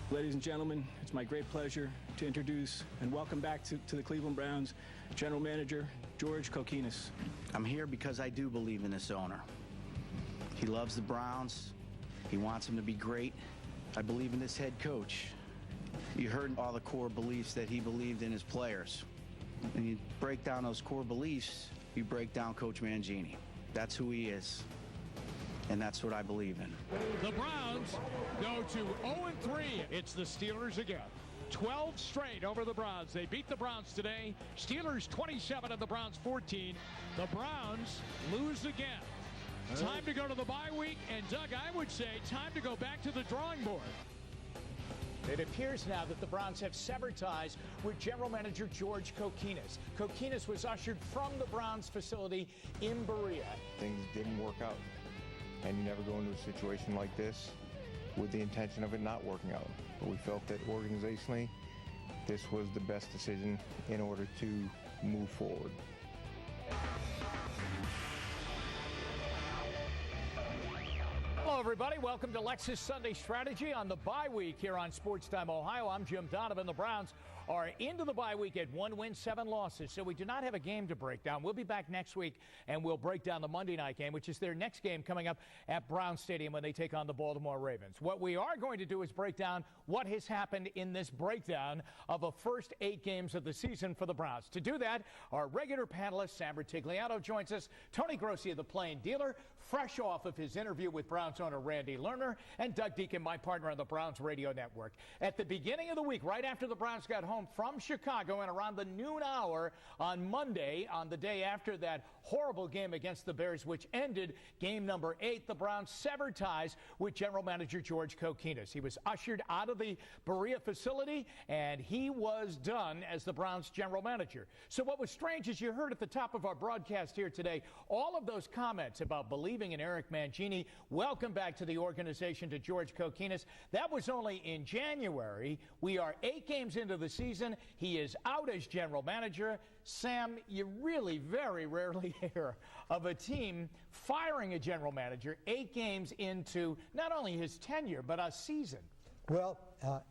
Ladies and gentlemen, it's my great pleasure to introduce and welcome back to the Cleveland Browns General Manager, George Kokinis. I'm here because I do believe in this owner. He loves the Browns. He wants them to be great. I believe in this head coach. You heard all the core beliefs that he believed in his players. When you break down those core beliefs, you break down Coach Mangini. That's who he is. And that's what I believe in. The Browns go to 0-3. It's the Steelers again. 12 straight over the Browns. They beat the Browns today. Steelers 27 and the Browns 14. The Browns lose again. Time to go to the bye week. And Doug, I would say time to go back to the drawing board. It appears now that the Browns have severed ties with General Manager George Kokinis. Kokinis was ushered from the Browns facility in Berea. Things didn't work out. And you never go into a situation like this with the intention of it not working out. But we felt that organizationally, this was the best decision in order to move forward. Hello, everybody. Welcome to Lexus Sunday Strategy on the bye week here on SportsTime Ohio. I'm Jim Donovan. The Browns are into the bye week at 1 win, 7 losses, so we do not have a game to break down. We'll be back next week, and we'll break down the Monday night game, which is their next game coming up at Brown Stadium when they take on the Baltimore Ravens. What we are going to do is break down what has happened in this breakdown of the first 8 games of the season for the Browns. To do that, our regular panelist, Sam Rutigliano, joins us. Tony Grossi of the Plain Dealer, fresh off of his interview with Browns owner Randy Lerner, and Doug Dieken, my partner on the Browns radio network. At the beginning of the week, right after the Browns got home from Chicago and around the noon hour on Monday, on the day after that horrible game against the Bears, which ended game number 8, the Browns severed ties with General Manager George Kokinis. He was ushered out of the Berea facility, and he was done as the Browns general manager. So what was strange is you heard at the top of our broadcast here today all of those comments about believing in Eric Mangini. Welcome back to the organization to George Kokinis. That was only in January. We are 8 games into the season. He is out as general manager. Sam, you really very rarely hear of a team firing a general manager 8 games into not only his tenure, but a season. Well,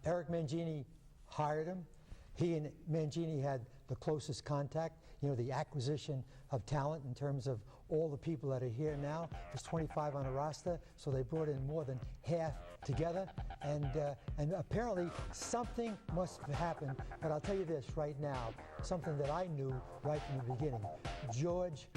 Eric Mangini hired him. He and Mangini had the closest contact, the acquisition of talent in terms of all the people that are here now. There's 25 on the roster, so they brought in more than half together. And apparently something must have happened. But I'll tell you this right now, something that I knew right from the beginning. George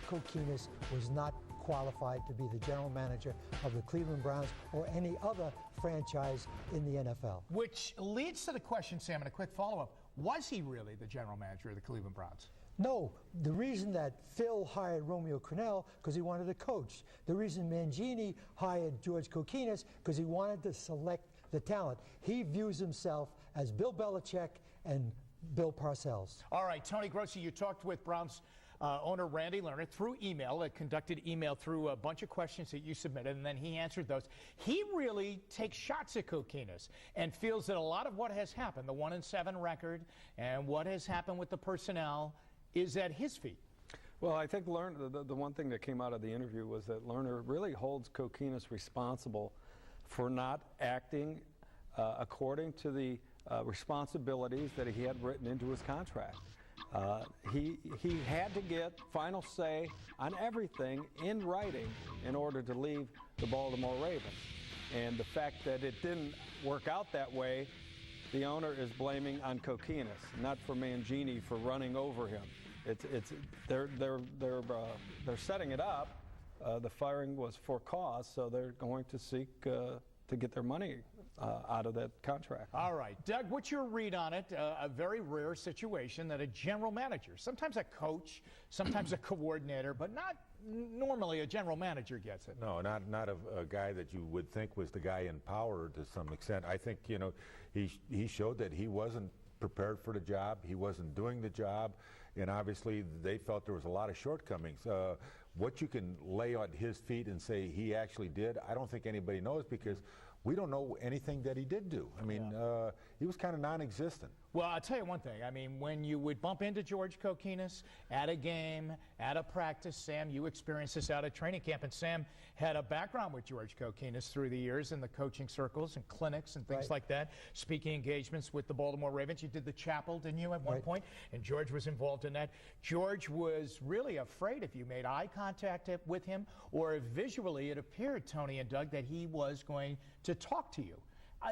Kokinis was not qualified to be the general manager of the Cleveland Browns or any other franchise in the NFL. Which leads to the question, Sam, and a quick follow-up. Was he really the general manager of the Cleveland Browns? No. The reason that Phil hired Romeo Crennel, because he wanted a coach. The reason Mangini hired George Kokinis, because he wanted to select the talent. He views himself as Bill Belichick and Bill Parcells. All right, Tony Grossi, you talked with Browns owner Randy Lerner through email, conducted email through a bunch of questions that you submitted, and then he answered those. He really takes shots at Kokinis and feels that a lot of what has happened, the 1-7 record and what has happened with the personnel, is at his feet. Well, I think Lerner, the one thing that came out of the interview was that Lerner really holds Kokinis responsible for not acting according to the responsibilities that he had written into his contract. He had to get final say on everything in writing in order to leave the Baltimore Ravens. And the fact that it didn't work out that way, the owner is blaming on Kokinis, not for Mangini for running over him. They're setting it up. The firing was for cause, so they're going to seek to get their money out of that contract. All right, Doug, what's your read on it? A very rare situation that a general manager, sometimes a coach, sometimes a coordinator, but not normally a general manager gets it. No, not a guy that you would think was the guy in power to some extent. I think, he showed that he wasn't prepared for the job. He wasn't doing the job. And obviously, they felt there was a lot of shortcomings. what you can lay at his feet and say he actually did, I don't think anybody knows, because we don't know anything that he did do. I mean, he was kind of non-existent. Well, I'll tell you one thing. I mean, when you would bump into George Kokinis at a game, at a practice, Sam, you experienced this out at training camp, and Sam had a background with George Kokinis through the years in the coaching circles and clinics and things like that, speaking engagements with the Baltimore Ravens. You did the chapel, didn't you, at one point? And George was involved in that. George was really afraid if you made eye contact with him, or if visually it appeared, Tony and Doug, that he was going to talk to you.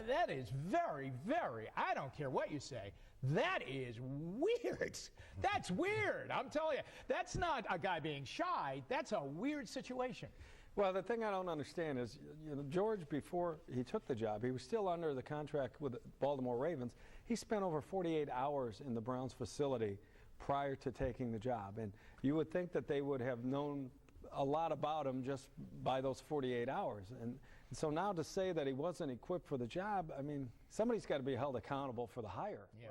That is very, very, I don't care what you say, that is weird. That's weird. I'm telling you, that's not a guy being shy. That's a weird situation. Well, the thing I don't understand is, George, before he took the job, he was still under the contract with the Baltimore Ravens. He spent over 48 hours in the Browns facility prior to taking the job. And you would think that they would have known a lot about him just by those 48 hours. And so now to say that he wasn't equipped for the job, I mean, somebody's got to be held accountable for the hire. Yeah.